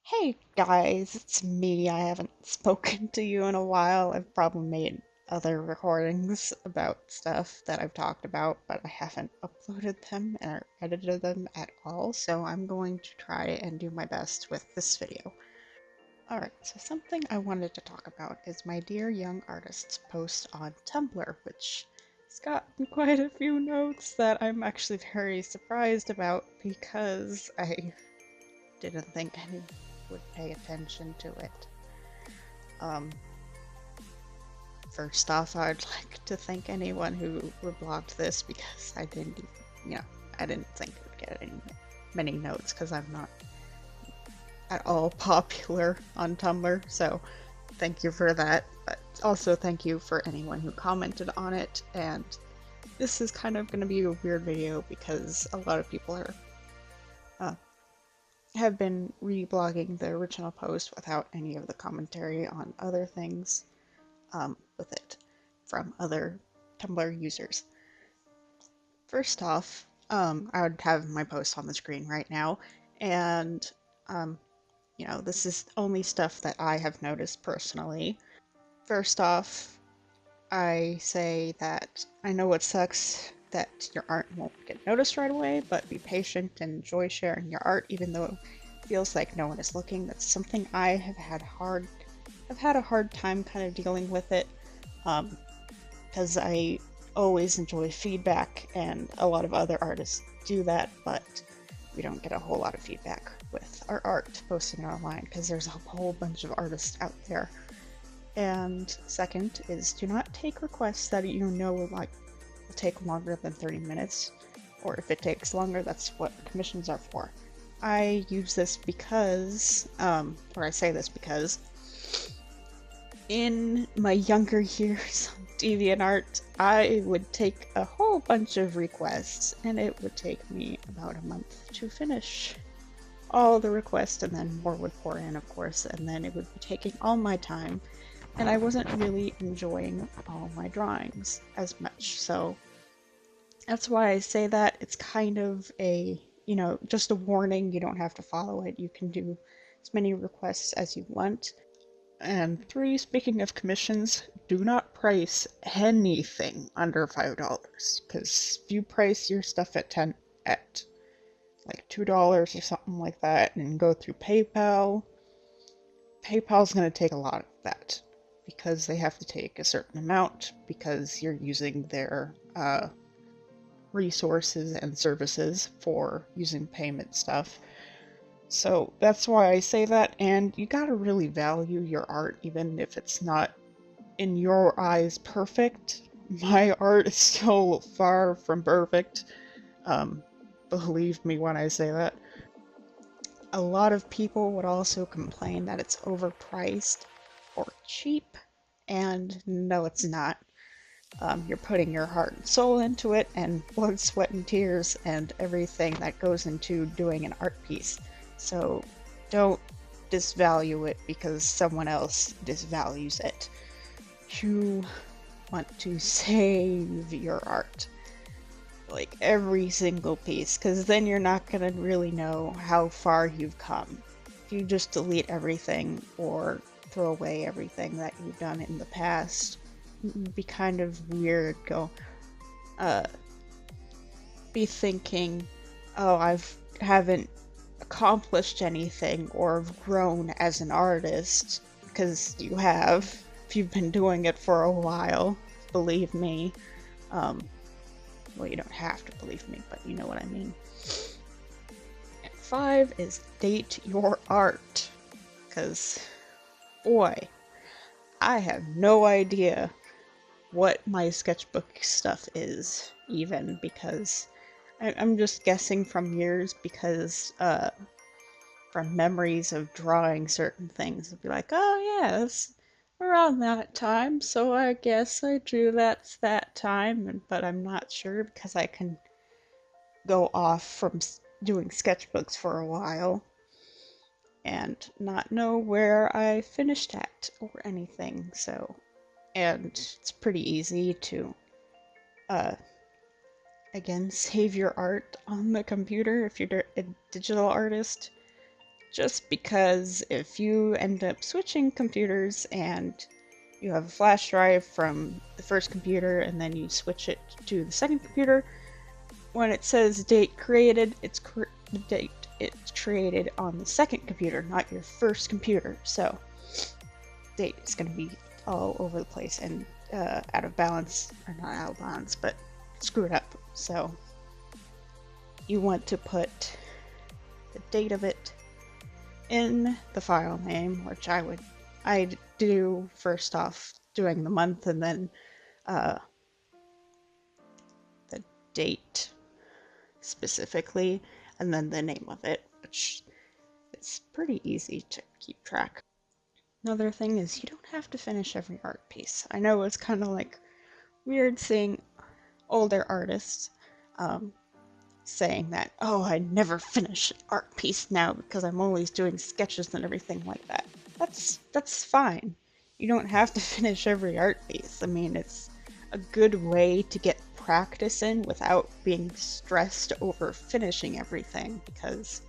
Hey guys, it's me. I haven't spoken to you in a while. I've probably made other recordings about stuff that I've talked about, but I haven't uploaded them or edited them at all, so I'm going to try and do my best with this video. Alright, so something I wanted to talk about is my Dear Young Artists post on Tumblr, which has gotten quite a few notes that I'm actually very surprised about because I didn't think anyone would pay attention to it. Um, First off, I'd like to thank anyone who reblogged this because I didn't, I didn't think it would get many notes because I'm not at all popular on Tumblr. So thank you for that. But also thank you for anyone who commented on it. And this is kind of going to be a weird video because a lot of people uh, have been reblogging the original post without any of the commentary on other things with it from other Tumblr users. First off, I would have my post on the screen right now, and this is only stuff that I have noticed personally. First off, I say that I know it sucks that your art won't get noticed right away, but be patient and enjoy sharing your art even though it feels like no one is looking. That's something I've had a hard time kind of dealing with it, because I always enjoy feedback and a lot of other artists do that, but we don't get a whole lot of feedback with our art posting it online because there's a whole bunch of artists out there. And second is do not take requests that you know will take longer than 30 minutes, or if it takes longer, that's what commissions are for. I use this because, or I say this because, in my younger years on DeviantArt, I would take a whole bunch of requests, and it would take me about a month to finish all the requests, and then more would pour in, of course, and then it would be taking all my time, and I wasn't really enjoying all my drawings as much. So that's why I say that. It's kind of a, just a warning. You don't have to follow it. You can do as many requests as you want. And three, speaking of commissions, do not price anything under $5. Because if you price your stuff at like $2 or something like that and go through PayPal's going to take a lot of that because they have to take a certain amount because you're using their resources and services for using payment stuff. So that's why I say that, and you gotta really value your art even if it's not, in your eyes, perfect. My art is still far from perfect. Believe me when I say that. A lot of people would also complain that it's overpriced or cheap, and no, it's not. You're putting your heart and soul into it, and blood, sweat, and tears, and everything that goes into doing an art piece. So don't disvalue it because someone else disvalues it. You want to save your art, like every single piece, because then you're not going to really know how far you've come. If you just delete everything or throw away everything that you've done in the past, it'd be kind of weird. Uh, be thinking, oh, haven't accomplished anything or grown as an artist, because you have. If you've been doing it for a while, believe me. Well, you don't have to believe me, but you know what I mean. And 5 is date your art, because, boy, I have no idea what my sketchbook stuff is, even, because I'm just guessing from years, because from memories of drawing certain things, I'll be like, oh yeah, it's around that time, so I guess I drew that time, but I'm not sure because I can go off from doing sketchbooks for a while and not know where I finished at or anything. So, and it's pretty easy to uh again save your art on the computer if you're a digital artist. just because if you end up switching computers and you have a flash drive from the first computer and then you switch it to the second computer, when it says date created, it's the date it's created on the second computer, not your first computer. So date is going to be all over the place and out of balance, or not out of balance, but screwed up. So you want to put the date of it in the file name, which I do first off doing the month and then the date specifically, and then the name of it, which is pretty easy to keep track. Another thing is you don't have to finish every art piece. I know it's kind of like weird seeing older artists saying that, oh, I never finish an art piece now because I'm always doing sketches and everything like that. That's fine. You don't have to finish every art piece. I mean, it's a good way to get practice in without being stressed over finishing everything, because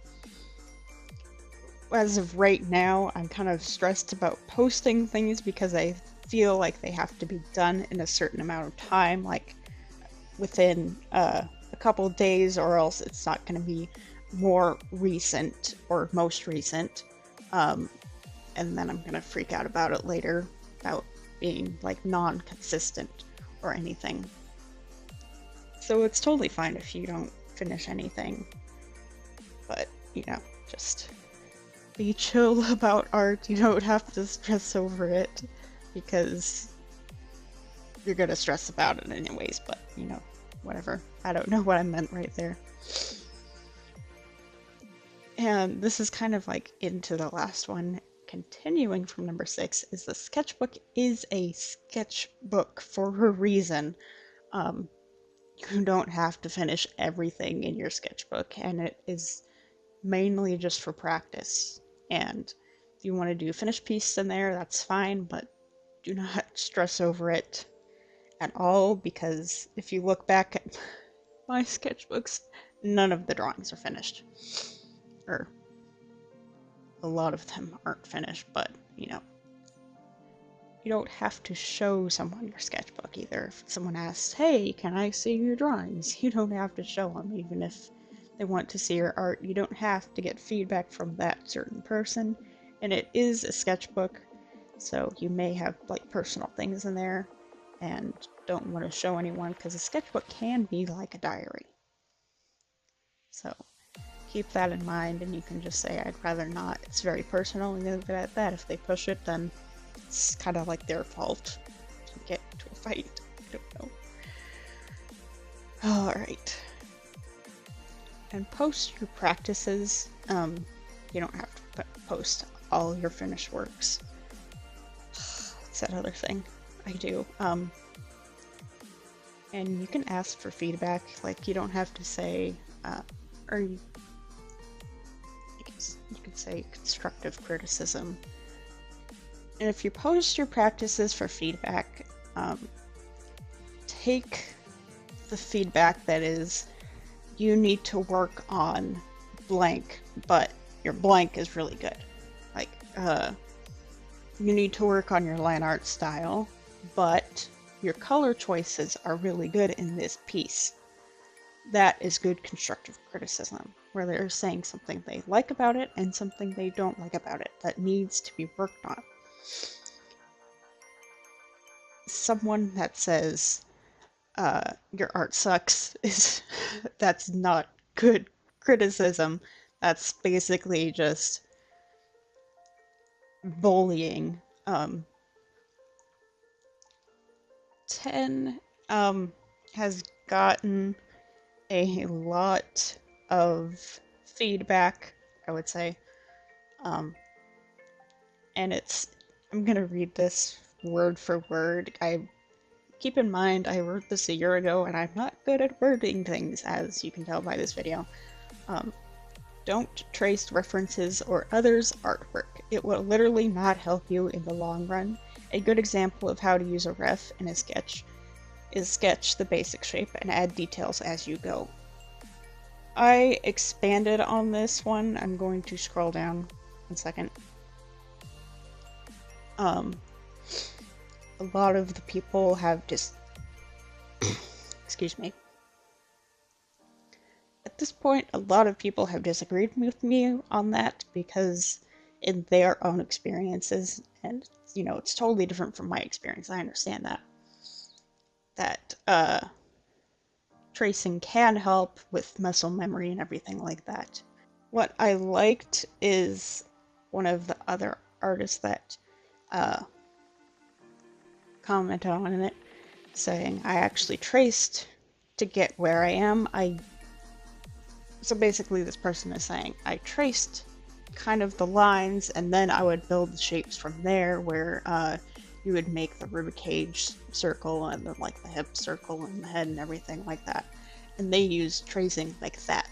as of right now, I'm kind of stressed about posting things because I feel like they have to be done in a certain amount of time, like within a couple days, or else it's not going to be more recent or most recent. And then I'm going to freak out about it later about being like non-consistent or anything. So it's totally fine if you don't finish anything, but you know, just be chill about art. You don't have to stress over it because you're gonna stress about it anyways, but you know, whatever. I don't know what I meant right there. And this is kind of like into the last one, continuing from number 6, is the sketchbook is a sketchbook for a reason. You don't have to finish everything in your sketchbook, and it is mainly just for practice. And if you want to do a finished piece in there, that's fine, but do not stress over it at all, because if you look back at my sketchbooks, none of the drawings are finished. Or a lot of them aren't finished, but you know, you don't have to show someone your sketchbook either. If someone asks, hey, can I see your drawings? You don't have to show them, even if they want to see your art. You don't have to get feedback from that certain person. And it is a sketchbook, so you may have like personal things in there and don't want to show anyone, because a sketchbook can be like a diary. So keep that in mind, and you can just say, I'd rather not. It's very personal, and leave it at that. If they push it, then it's kind of like their fault to get into a fight. I don't know. Alright. And post your practices. You don't have to post all your finished works. What's that other thing I do? And you can ask for feedback. Like, you don't have to say, or you can say constructive criticism. And if you post your practices for feedback, take the feedback that is, you need to work on blank, but your blank is really good. Like, you need to work on your line art style, but your color choices are really good in this piece. That is good constructive criticism, where they're saying something they like about it and something they don't like about it that needs to be worked on. Someone that says, your art sucks, that's not good criticism. That's basically just bullying. 10 has gotten a lot of feedback, I would say. And I'm gonna read this word for word. Keep in mind, I wrote this a year ago, and I'm not good at wording things, as you can tell by this video. Don't trace references or others' artwork. It will literally not help you in the long run. A good example of how to use a ref in a sketch is sketch the basic shape and add details as you go. I expanded on this one. I'm going to scroll down One second. A lot of the people have just excuse me. At this point, a lot of people have disagreed with me on that because in their own experiences, and it's totally different from my experience. I understand that tracing can help with muscle memory and everything like that. What I liked is one of the other artists that commented on it, saying, I actually traced to get where I am. So basically this person is saying, I traced kind of the lines and then I would build the shapes from there, where you would make the ribcage circle and then like the hip circle and the head and everything like that. And they use tracing like that.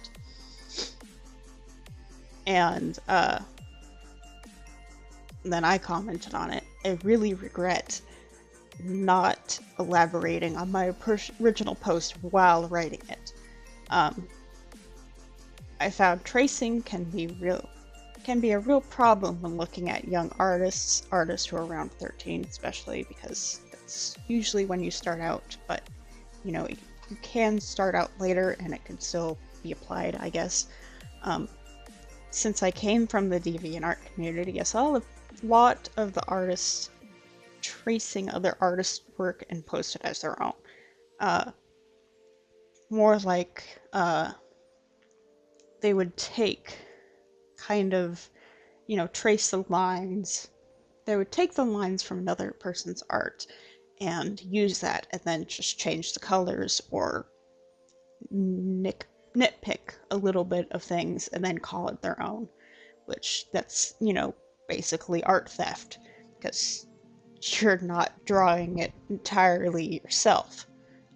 And then I commented on it. I really regret not elaborating on my original post while writing it. I found tracing can be a real problem when looking at young artists who are around 13, especially because that's usually when you start out, but you can start out later and it can still be applied, I guess. Since I came from the DeviantArt community, I saw a lot of the artists tracing other artists' work and post it as their own. More like they would take kind of, trace the lines. They would take the lines from another person's art and use that and then just change the colors or nitpick a little bit of things and then call it their own, which that's, basically art theft, because you're not drawing it entirely yourself.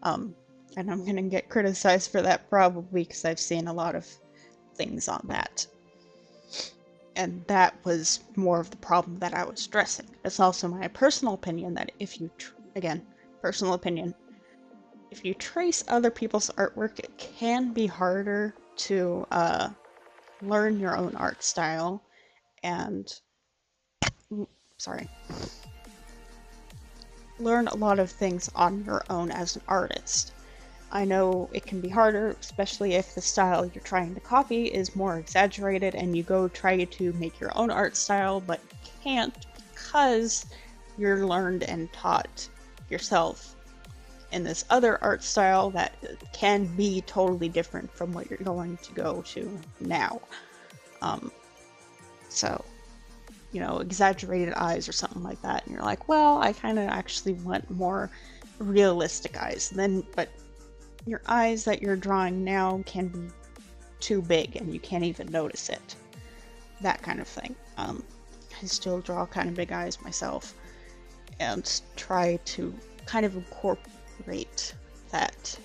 And I'm gonna get criticized for that probably because I've seen a lot of things on that. And that was more of the problem that I was stressing. It's also my personal opinion that if you, personal opinion, if you trace other people's artwork, it can be harder to learn your own art style and, learn a lot of things on your own as an artist. I know it can be harder, especially if the style you're trying to copy is more exaggerated and you go try to make your own art style, but can't because you're learned and taught yourself in this other art style that can be totally different from what you're going to go to now. So, exaggerated eyes or something like that, and you're like, well, I kind of actually want more realistic eyes. But your eyes that you're drawing now can be too big and you can't even notice it. That kind of thing. I still draw kind of big eyes myself and try to kind of incorporate that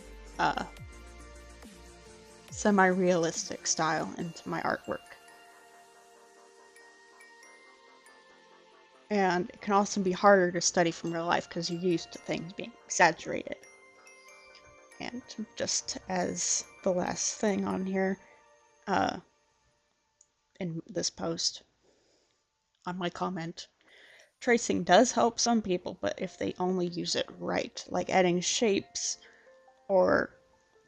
semi-realistic style into my artwork. And it can also be harder to study from real life because you're used to things being exaggerated. And just as the last thing on here, in this post, on my comment, tracing does help some people, but if they only use it right, like adding shapes or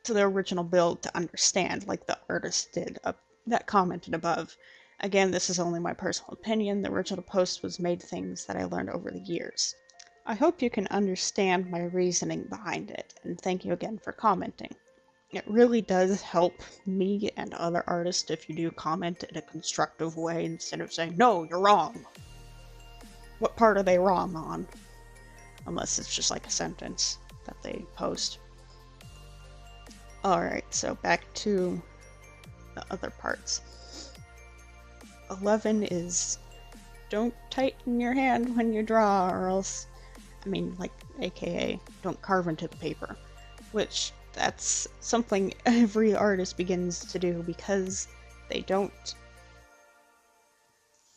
to the original build to understand, like the artist did that commented above. Again, this is only my personal opinion. The original post was made things that I learned over the years. I hope you can understand my reasoning behind it, and thank you again for commenting. It really does help me and other artists if you do comment in a constructive way instead of saying, no, you're wrong. What part are they wrong on? Unless it's just like a sentence that they post. Alright, so back to the other parts. 11 is don't tighten your hand when you draw, or else, aka don't carve into the paper, which that's something every artist begins to do because they don't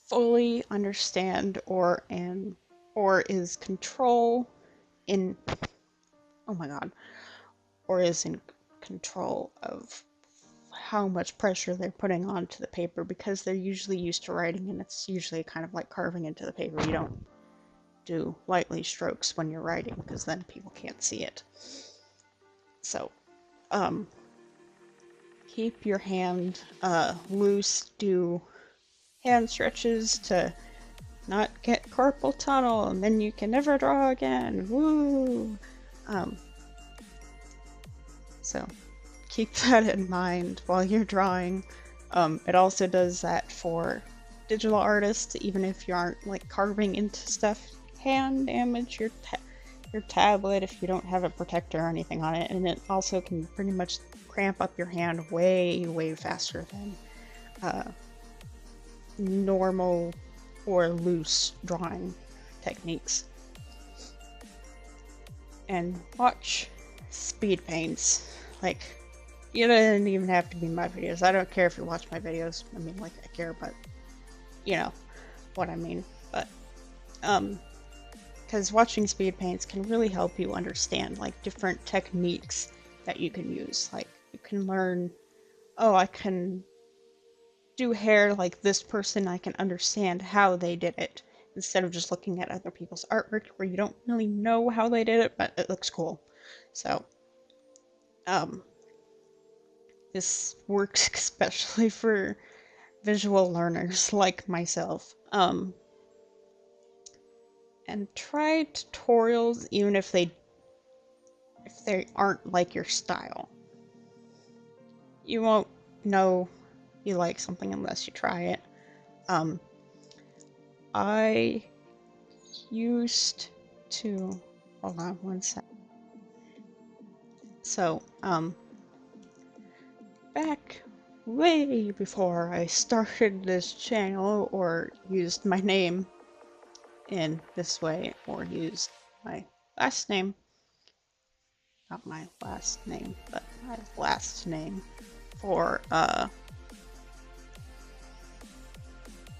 fully understand or is control in or is in control of how much pressure they're putting onto the paper, because they're usually used to writing, and it's usually kind of like carving into the paper. You don't do lightly strokes when you're writing, because then people can't see it. So, keep your hand loose, do hand stretches to not get carpal tunnel, and then you can never draw again. Woo! So keep that in mind while you're drawing. It also does that for digital artists, even if you aren't like carving into stuff. Hand damage your tablet if you don't have a protector or anything on it, and it also can pretty much cramp up your hand way faster than normal or loose drawing techniques. And watch speed paints. Like, you don't even have to be my videos. I don't care if you watch my videos. I mean, like, I care, but you know what I mean. But because watching speed paints can really help you understand like different techniques that you can use. Like, you can learn, oh, I can do hair like this person, I can understand how they did it, instead of just looking at other people's artwork where you don't really know how they did it, but it looks cool. So, this works especially for visual learners like myself. And try tutorials even if they aren't like your style. You won't know you like something unless you try it. I used to, hold on one sec. So, back way before I started this channel or used my name in this way, or used my last name, not my last name, but my last name for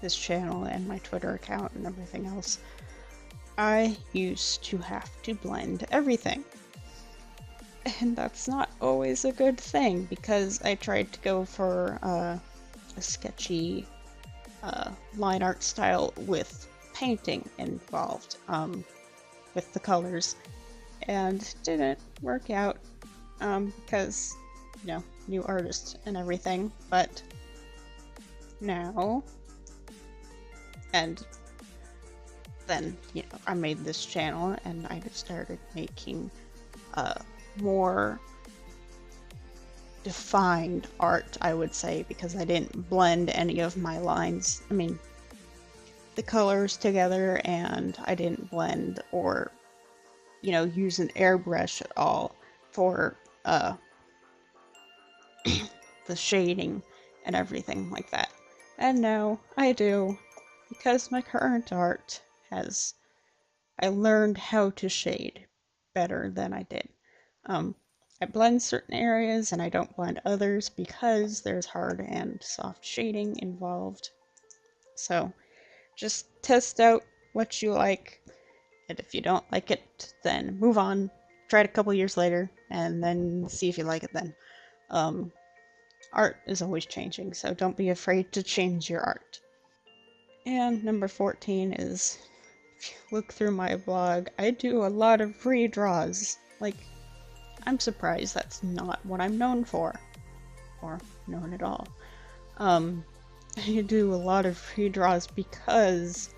this channel and my Twitter account and everything else, I used to have to blend everything. And that's not always a good thing, because I tried to go for a sketchy line art style with painting involved, with the colors, and didn't work out, because, you know, new artist and everything. But now, and then, you know, I made this channel and I started making more defined art, I would say, because I didn't blend any of my lines, I mean, the colors together, and I didn't blend or, you know, use an airbrush at all for the shading and everything like that. And now I do, because my current art has, I learned how to shade better than I did. I blend certain areas and I don't blend others because there's hard and soft shading involved. So just test out what you like, and if you don't like it, then move on. Try it a couple years later and then see if you like it then. Art is always changing, so don't be afraid to change your art. And number 14 is, if you look through my blog, I do a lot of redraws. Like, I'm surprised that's not what I'm known for, or known at all. I do a lot of redraws because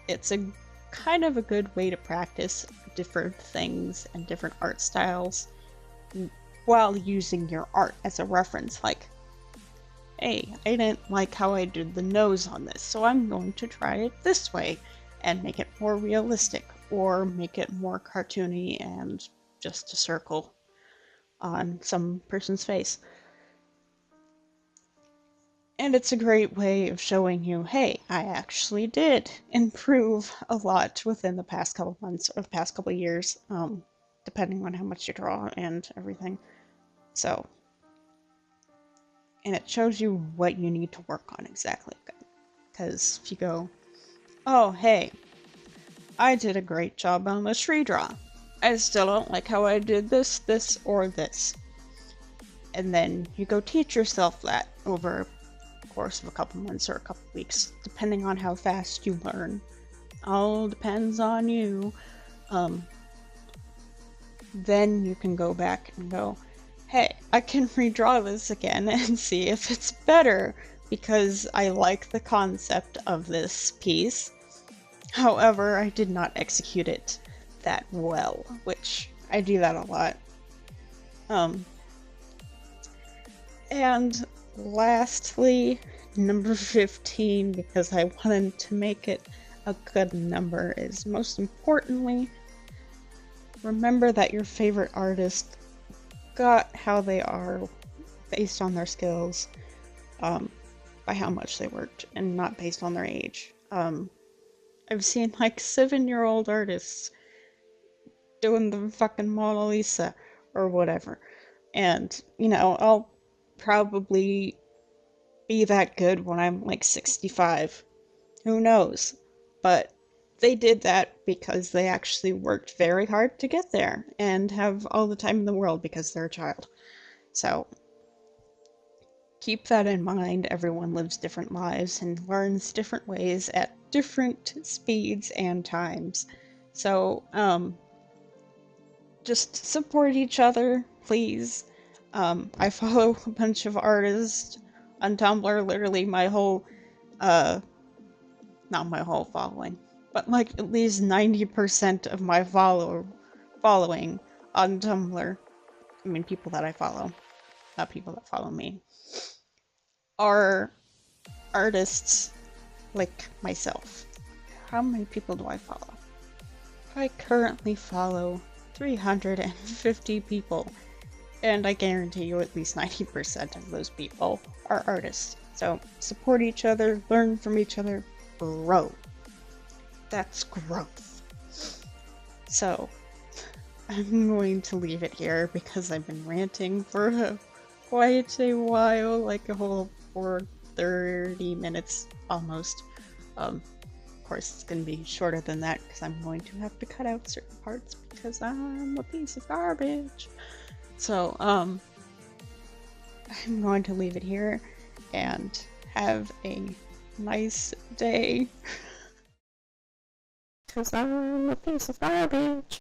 it's a kind of a good way to practice different things and different art styles while using your art as a reference. Like, hey, I didn't like how I did the nose on this, so I'm going to try it this way and make it more realistic, or make it more cartoony and just a circle on some person's face. And it's a great way of showing you, hey, I actually did improve a lot within the past couple months or the past couple years, depending on how much you draw and everything. So, and it shows you what you need to work on exactly. Because if you go, oh, hey, I did a great job on this redraw, I still don't like how I did this, this, or this. and then you go teach yourself that over the course of a couple months or a couple weeks, depending on how fast you learn. All depends on you. Then you can go back and go, hey, I can redraw this again and see if it's better, because I like the concept of this piece. However, I did not execute it that well, which I do that a lot. And lastly, number 15, because I wanted to make it a good number, is most importantly, remember that your favorite artist got how they are based on their skills, by how much they worked, and not based on their age. I've seen like 7-year-old artists doing the fucking Mona Lisa or whatever, and you know, I'll probably be that good when I'm like 65. Who knows? But they did that because they actually worked very hard to get there and have all the time in the world because they're a child. So keep that in mind. Everyone lives different lives and learns different ways at different speeds and times. So just support each other, please. I follow a bunch of artists on Tumblr. Literally my whole, not my whole following, but like at least 90% of my following on Tumblr, I mean people that I follow, not people that follow me, are artists like myself. How many people do I follow? I currently follow 350 people, and I guarantee you at least 90% of those people are artists. So support each other, learn from each other, grow. That's growth. So I'm going to leave it here because I've been ranting for quite a while, like a whole 30 minutes almost. Of course it's going to be shorter than that because I'm going to have to cut out certain parts because I'm a piece of garbage. So I'm going to leave it here and have a nice day. Because I'm a piece of garbage.